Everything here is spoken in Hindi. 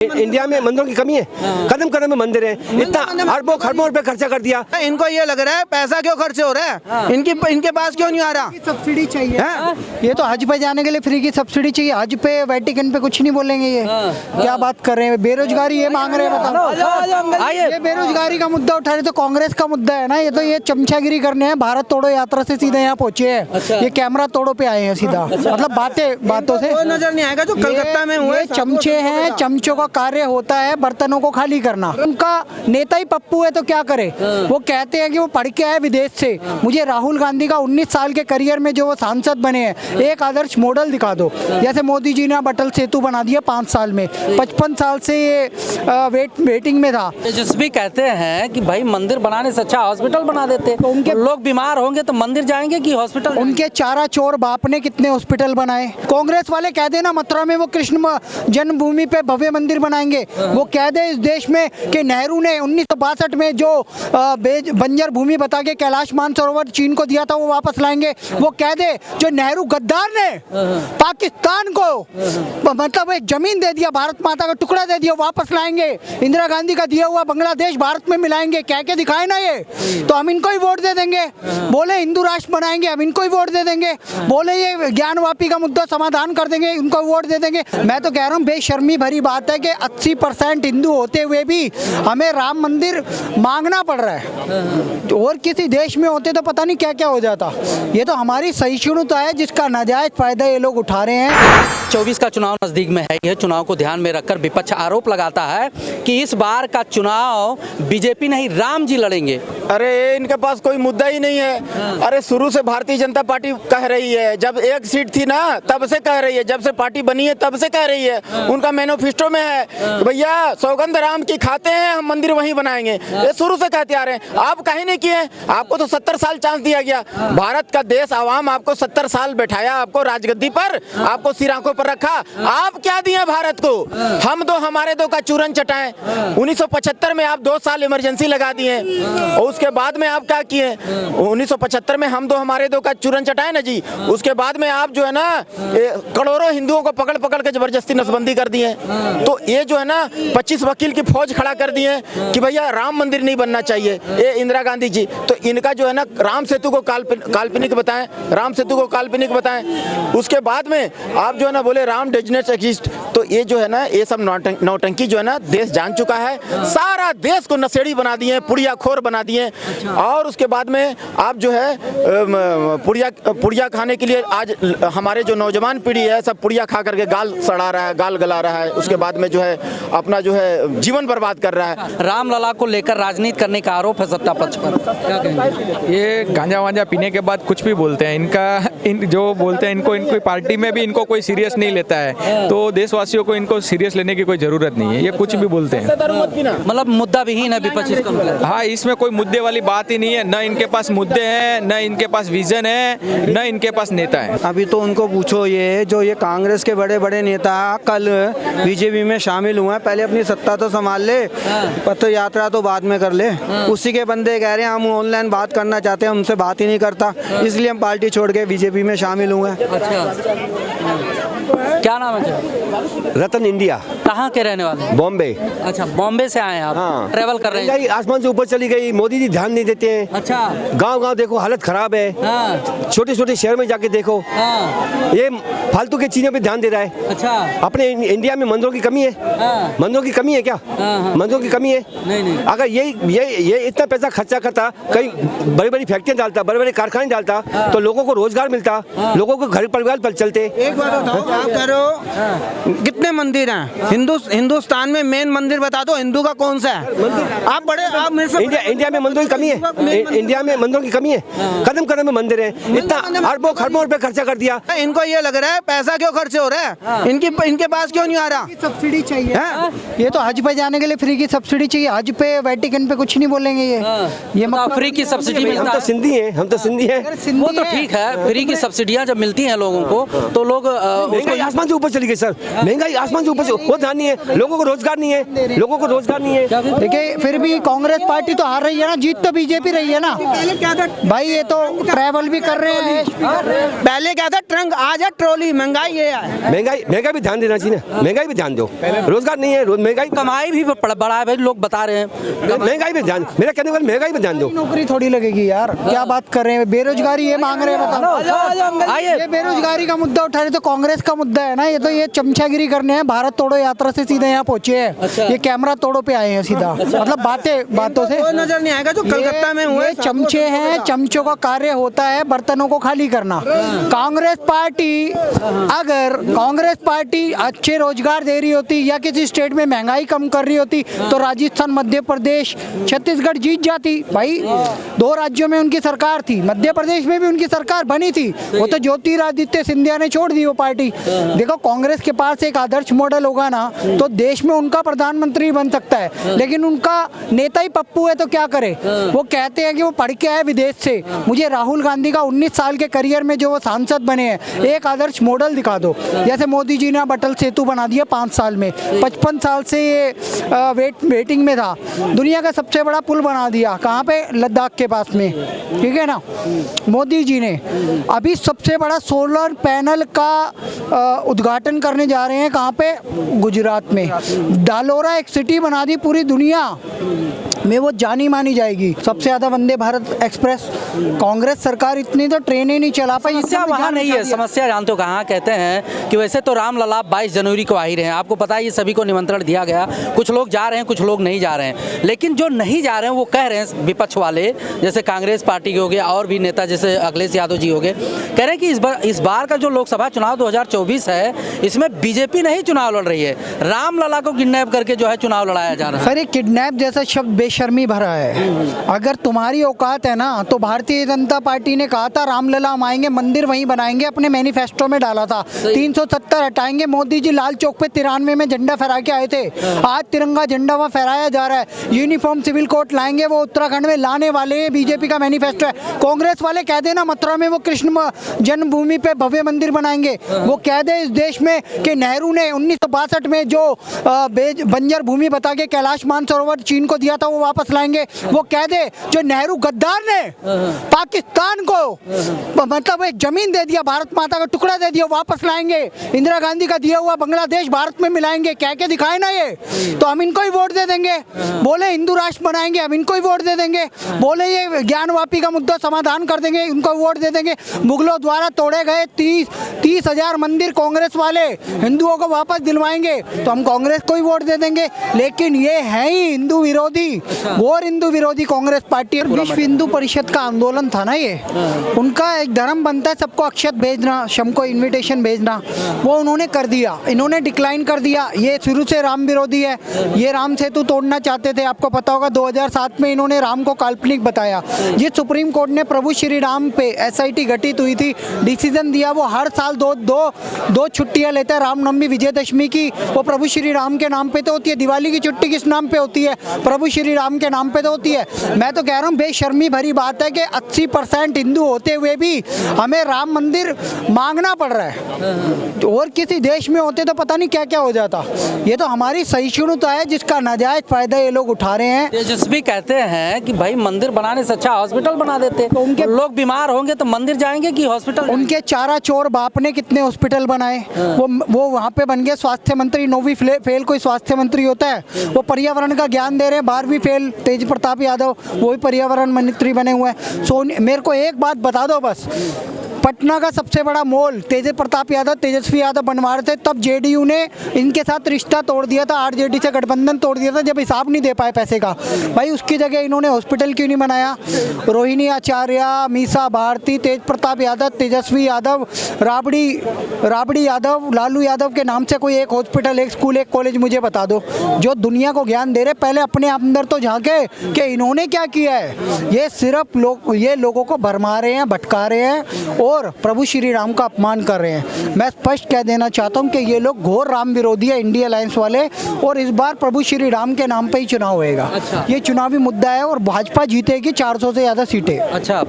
इंडिया में मंदिरों की कमी है, कदम कदम में मंदिर है, इतना अरबों खरबों रुपए खर्चा कर दिया। इनको ये लग रहा है पैसा क्यों खर्च हो रहा है, इनके पास क्यों नहीं आ रहा। सब्सिडी चाहिए, ये तो हज पे जाने के लिए फ्री की सब्सिडी चाहिए। हज पे वेटिकन पे कुछ नहीं बोलेंगे, ये क्या बात कर रहे हैं। बेरोजगारी ये मांग रहे हैं, बताओ। ये बेरोजगारी का मुद्दा उठा रहे तो कांग्रेस का मुद्दा है ना। ये तो ये चमचागिरी करने हैं, भारत तोड़ो यात्रा से सीधे यहाँ पहुंचे हैं। ये कैमरा तोड़ो पे आए हैं सीधा, मतलब बातों से नजर नहीं आएगा जो कलकत्ता में हुए। चमचे हैं, चमचों का कार्य होता है बर्तनों को खाली करना। उनका नेता ही पप्पू है तो क्या करे। वो कहते हैं कि वो पढ़ के आए विदेश से। मुझे राहुल गांधी का 19 साल के करियर में जो वो सांसद बने हैं, एक आदर्श मॉडल दिखा दो। जैसे मोदी जी ने अटल सेतु बना दिया 5 साल में, 55 साल से ये वेटिंग में था। तेजस्वी कहते हैं कि भाई मंदिर बनाने से अच्छा हॉस्पिटल बना देते, तो उनके लोग बीमार होंगे तो मंदिर जाएंगे कि हॉस्पिटल। उनके चारा चोर बाप ने कितने हॉस्पिटल बनाए। कांग्रेस वाले कह देना मथुरा में वो कृष्ण जन्मभूमि पे भव्य मंदिर बनाएंगे। वो कह दे इस देश में कि नेहरू ने 1962 में जो बंजर भूमि बता के कैलाश मानसरोवर चीन को दिया था वो वापस लाएंगे। वो कह दे जो नेहरू गद्दार ने पाकिस्तान को मतलब एक जमीन दे दिया, भारत माता का टुकड़ा दे दिया, वापस लाएंगे। इंदिरा गांधी का दिया हुआ बांग्लादेश भारत में मिलाएंगे। कह के दिखाए ना ये, तो हम इनको ही वोट दे देंगे। बोले हिंदू राष्ट्र बनाएंगे, हम इनको ही वोट दे देंगे। बोले ये ज्ञानवापी का मुद्दा समाधान कर देंगे, इनको वोट दे देंगे। मैं तो कह रहा हूँ बेशर्मी भरी बात है कि 80% हिंदू होते हुए भी हमें राम मंदिर मांगना पड़ रहा है। और किसी देश में होते तो पता नहीं क्या क्या हो जाता। ये तो हमारी सहिष्णुता है जिसका नाजायज फायदा ये लोग उठा रहे हैं। 24 का चुनाव नजदीक में है। यह चुनाव को ध्यान में रखकर विपक्ष आरोप लगाता है कि इस बार का चुनाव बीजेपी नहीं राम जी लड़ेंगे। अरे इनके पास कोई मुद्दा ही नहीं है। अरे शुरू से भारतीय जनता पार्टी कह रही है, जब एक सीट थी ना तब से कह रही है, जब से पार्टी बनी है तब से कह रही है। उनका मैनिफेस्टो में है भैया सौगंध राम की खाते हैं, हम मंदिर वहीं बनाएंगे। ये शुरू से कहते आ रहे हैं। आप कहीं नहीं किए, आपको तो 70 साल चांस दिया गया। भारत का देश आवाम आपको 70 साल बैठाया, आपको राजगद्दी पर, आपको सिर आंखों पर रखा। आप क्या दिए भारत को? हम दो हमारे दो का चूरन चटाएं। 1975 में आप 2 साल इमरजेंसी लगा दिए और उसके बाद में आप क्या किए? 1975 में हम दो हमारे दो का चूरन चटाए ना जी। उसके बाद में आप जो है ना करोड़ों हिंदुओं को पकड़ पकड़ के जबरदस्ती नसबंदी कर दिए। तो ये जो है ना 25 वकील की फौज खड़ा कर दिए कि भैया राम मंदिर नहीं बनना चाहिए। ये इंदिरा गांधी जी तो इनका जो है ना राम सेतु को काल्पनिक बताएं, राम सेतु को काल्पनिक बताएं। उसके बाद में आप जो है ना बोले राम डज नॉट एग्जिस्ट। तो ये जो है ना ये सब नौटंकी जो है ना देश जान चुका है। सारा देश को नशेड़ी बना दिए, पुड़िया खोर बना दिए। और उसके बाद में आप जो है पुड़िया खाने के लिए आज हमारे जो नौजवान पीढ़ी है सब पुड़िया खा करके गाल सड़ा रहा है, गाल गला रहा है। उसके बाद में जो है अपना जो है जीवन बर्बाद कर रहा है। रामलला को लेकर राजनीति करने का आरोप है सत्ता पक्ष पर, क्या कहेंगे? ये गांजा वांजा पीने के बाद कुछ भी बोलते हैं। जो बोलते हैं इनको पार्टी में भी इनको कोई सीरियस नहीं लेता है। तो देशवासियों को इनको सीरियस लेने की कोई जरूरत नहीं है। ये कुछ भी बोलते हैं, मतलब मुद्दा विहीन है विपक्ष इसका। हाँ, इसमें कोई मुद्दे वाली बात ही नहीं है। न इनके पास मुद्दे हैं, न इनके पास विजन है, न इनके पास नेता है। अभी तो उनको पूछो ये जो ये कांग्रेस के बड़े बड़े नेता कल बीजेपी में शामिल हुए हैं, पहले अपनी सत्ता तो संभाल ले, पत्र यात्रा तो बाद में कर ले। उसी के बंदे कह रहे हैं हम ऑनलाइन बात करना चाहते हैं, उनसे बात ही नहीं करता, इसलिए हम पार्टी छोड़ के बीजेपी में शामिल हुए हैं। क्या नाम है? रतन इंडिया। कहाँ के रहने वाले? बॉम्बे। अच्छा, बॉम्बे से आए हैं आप? हाँ। ट्रेवल कर रहे हैं? आसमान से ऊपर चली गई, मोदी जी ध्यान नहीं देते हैं। अच्छा, गांव देखो हालत खराब है। हाँ। छोटे छोटे शहर में जाके देखो। हाँ। ये फालतू के चीजों पे ध्यान दे रहा है। अच्छा, अपने इंडिया में मंदिरों की कमी है। हाँ। मंदिरों की कमी है क्या? हाँ। मंदिरों की कमी है? नहीं। अगर ये इतना पैसा खर्चा करता, कहीं बड़ी बड़ी फैक्ट्रियां डालता, बड़े बड़े कारखाने डालता, तो लोगों को रोजगार मिलता, लोगों को घर परिवार पर चलते। एक बात बताओ, आप कह रहे हो कितने मंदिर हैं हिंदुस्तान में? मेन मंदिर बता दो हिंदू का कौन सा है? आप मेरे से इंडिया में मंदिरों की कमी है। इंडिया में मंदिरों की कमी है, कदम कदम में मंदिर है, इतना अरबों खरबों रुपए खर्चा कर दिया। इनको ये लग रहा है पैसा क्यों खर्च हो रहा है, इनके पास क्यों नहीं आ रहा। सब्सिडी चाहिए, ये तो हज पे जाने के लिए फ्री की सब्सिडी चाहिए। हज पे वेटिकन पे कुछ नहीं बोलेंगे। ये मतलब फ्री की सब्सिडी मिलता हम है। तो सिंधी हैं। वो तो ठीक है, फ्री की सब्सिडियां जब मिलती हैं लोगों को तो लोग उसको महंगाई आसमान से ऊपर चली गई सर, महंगाई आसमान से ऊपर से, वो ध्यान नहीं है, लोगों को रोजगार नहीं है, लोगों को रोजगार नहीं है। देखिए फिर भी कांग्रेस पार्टी तो हार रही है ना, जीत तो बीजेपी रही है ना भाई। ये तो ट्रैवल भी कर रहे हैं, पहले क्या था, ट्रंक, आज है ट्रॉली, महंगाई ये है। महंगाई भी ध्यान देना चाहिए ना, महंगाई भी ध्यान दो, रोजगार नहीं है, महंगाई कमाई भी बढ़ा है भाई, लोग बता रहे हैं। महंगाई पे ध्यान, मेरा कहने वाला महंगाई पे ध्यान दो। नौकरी थोड़ी लगेगी यार, क्या बात कर रहे हैं, बेरोजगारी ये मांग रहे हैं, बताओ। ये बेरोजगारी का मुद्दा उठा रहे तो कांग्रेस का मुद्दा है ना, ये तो ये चमचागिरी करने हैं, भारत तोड़ो यात्रा से सीधे यहाँ पहुंचे हैं, ये कैमरा तोड़ो पे आए हैं सीधा, मतलब बातों से नजर नहीं आएगा जो कलकत्ता में हुए। ये चमचे हैं, चमचों का कार्य होता है बर्तनों को खाली करना। कांग्रेस पार्टी, अगर कांग्रेस पार्टी अच्छे रोजगार दे रही होती या किसी स्टेट में महंगाई कम कर रही होती तो राजस्थान, मध्य प्रदेश, छत्तीसगढ़ जीत जाती भाई। 2 राज्यों में उनकी सरकार थी, मध्य प्रदेश में भी उनकी सरकार बनी थी, वो तो ज्योतिरादित्य सिंधिया ने छोड़ दी वो पार्टी। देखो कांग्रेस के पास एक आदर्श मॉडल होगा ना तो देश में उनका प्रधानमंत्री बन सकता है, लेकिन उनका नेता ही पप्पू है तो क्या करे। वो कहते हैं कि वो पढ़ के आए विदेश से, मुझे राहुल गांधी का 19 साल के करियर में जो वो सांसद बने हैं एक आदर्श मॉडल दिखा दो। जैसे मोदी जी ने अटल सेतु बना दिया 5 साल में, 55 साल से ये वेटिंग में था, दुनिया का सबसे बड़ा पुल बना दिया, कहाँ पे, लद्दाख के पास में, ठीक है ना। मोदी जी ने अभी सबसे बड़ा सोलर पैनल का उद्घाटन करने जा रहे हैं, कहाँ पे, गुजरात में। डालोरा एक सिटी बना दी, पूरी दुनिया में वो जानी मानी जाएगी। सबसे ज्यादा वंदे भारत एक्सप्रेस, कांग्रेस सरकार इतनी तो ट्रेनें नहीं चला पाई। समस्या वहाँ नहीं है, समस्या जानते हो कहाँ, कहते हैं कि वैसे तो रामलला 22 जनवरी को आ ही रहे हैं, आपको पता है ये सभी को निमंत्रण दिया गया, कुछ लोग जा रहे हैं कुछ लोग नहीं जा रहे हैं, लेकिन जो नहीं जा रहे हैं वो कह रहे हैं विपक्ष वाले, जैसे कांग्रेस पार्टी के हो गए और भी नेता जैसे अखिलेश यादव जी हो गए, कह रहे हैं कि इस बार का जो लोकसभा चुनाव 2024 है इसमें बीजेपी नहीं चुनाव लड़ रही है, रामलला को किडनैप करके जो है चुनाव लड़ाया जा रहा है। सर ये किडनैप जैसा शब्द बेशर्मी भरा है। अगर तुम्हारी औकात है ना तो भारतीय जनता पार्टी ने कहा था रामलला हम आएंगे, मंदिर वहीं बनाएंगे, अपने मैनिफेस्टो में डाला था। 370 हटाएंगे, मोदी जी लाल चौक पे 93 में झंडा फहरा के आए थे, आज तिरंगा झंडा वहाँ फहराया जा रहा है। यूनिफॉर्म सिविल कोड लाएंगे, वो उत्तराखंड में लाने वाले हैं, बीजेपी का मैनिफेस्टो है। कांग्रेस वाले कह देना मथुरा में वो कृष्ण जन्मभूमि पे भव्य मंदिर बनाएंगे, वो कह दे इस देश में कि नेहरू ने 1962 में जो बंजर भूमि बता के कैलाश मानसरोवर चीन को दिया था वो वापस लाएंगे, वो कह दे जो नेहरू गद्दार ने पाकिस्तान को मतलब एक जमीन दे दिया, भारत माता का टुकड़ा दे दिया, वापस लाएंगे, इंदिरा गांधी का दिया हुआ बांग्लादेश भारत में मिलाएंगे, कह के दिखाए ना ये, तो हम इनको ही वोट दे देंगे। बोले हिंदू राष्ट्र बनाएंगे, हम इनको ही वोट दे देंगे। बोले ये ज्ञानवापी का मुद्दा समाधान कर देंगे, इनको वोट दे देंगे। मुगलों द्वारा तोड़े गए 30,000 मंदिर कांग्रेस वाले हिंदुओं को वापस दिलवाएंगे, तो हम कांग्रेस को ही वोट दे देंगे। लेकिन ये है ही हिंदू विरोधी, घोर हिंदू विरोधी कांग्रेस पार्टी। विश्व हिंदू परिषद का आंदोलन था ना ये, उनका एक धर्म बनता है सबको अक्षत भेजना, शम को इनविटेशन भेजना, वो उन्होंने कर दिया, इन्होंने डिक्लाइन कर दिया। ये शुरू से राम विरोधी है, ये राम सेतु तोड़ना चाहते थे, आपको पता होगा 2007 में इन्होंने राम को काल्पनिक बताया। ये सुप्रीम कोर्ट ने प्रभु श्री राम पे SIT गठित हुई थी, डिसीजन दिया, वो हर साल दो छुट्टियां लेते हैं। रामनवमी विजयदशमी की वो प्रभु श्री राम के नाम पे तो होती है, दिवाली की छुट्टी किस नाम पे होती है, प्रभु श्री राम के नाम पे तो होती है। मैं तो कह रहा हूँ बेशर्मी भरी बात है कि 80% हिंदू होते हुए भी हमें राम मंदिर मांगना पड़ रहा है। और किसी देश में होते तो पता नहीं क्या क्या हो जाता। ये तो हमारी सहिष्णुता है जिसका नाजायज फायदा ये लोग उठा रहे हैं। तेजस्वी कहते हैं कि भाई मंदिर बनाने से अच्छा हॉस्पिटल बना देते, तो उनके लोग बीमार होंगे तो मंदिर जाएंगे कि हॉस्पिटल? उनके चारा चोर बाप ने कितने हॉस्पिटल बनाए, वो वहाँ पे बन गए स्वास्थ्य मंत्री। 9वीं फेल कोई स्वास्थ्य मंत्री होता है? वो पर्यावरण का ज्ञान दे रहे हैं। 12वीं फेल तेज प्रताप यादव, वो भी पर्यावरण मंत्री बने हुए हैं। सो मेरे को एक बात बता दो बस, पटना का सबसे बड़ा मॉल तेज प्रताप यादव, तेजस्वी यादव बनवा रहे थे, तब JDU ने इनके साथ रिश्ता तोड़ दिया था, RJD से गठबंधन तोड़ दिया था जब हिसाब नहीं दे पाए पैसे का। भाई उसकी जगह इन्होंने हॉस्पिटल क्यों नहीं बनाया? रोहिणी आचार्य, मीसा भारती, तेज प्रताप यादव, तेजस्वी यादव, राबड़ी यादव, लालू यादव के नाम से कोई एक हॉस्पिटल, एक स्कूल, एक कॉलेज मुझे बता दो जो दुनिया को ज्ञान दे रहे। पहले अपने अंदर तो झांके कि इन्होंने क्या किया है। ये सिर्फ लोगों को भरमा रहे हैं, भटका रहे हैं और प्रभु श्री राम का अपमान कर रहे हैं। मैं स्पष्ट कह देना चाहता हूं कि ये लोग घोर राम विरोधी है, इंडिया अलायंस वाले, और इस बार प्रभु श्री राम के नाम पे ही चुनाव होएगा। ये चुनावी मुद्दा है और भाजपा जीतेगी 400 से ज़्यादा सीटें। अच्छा,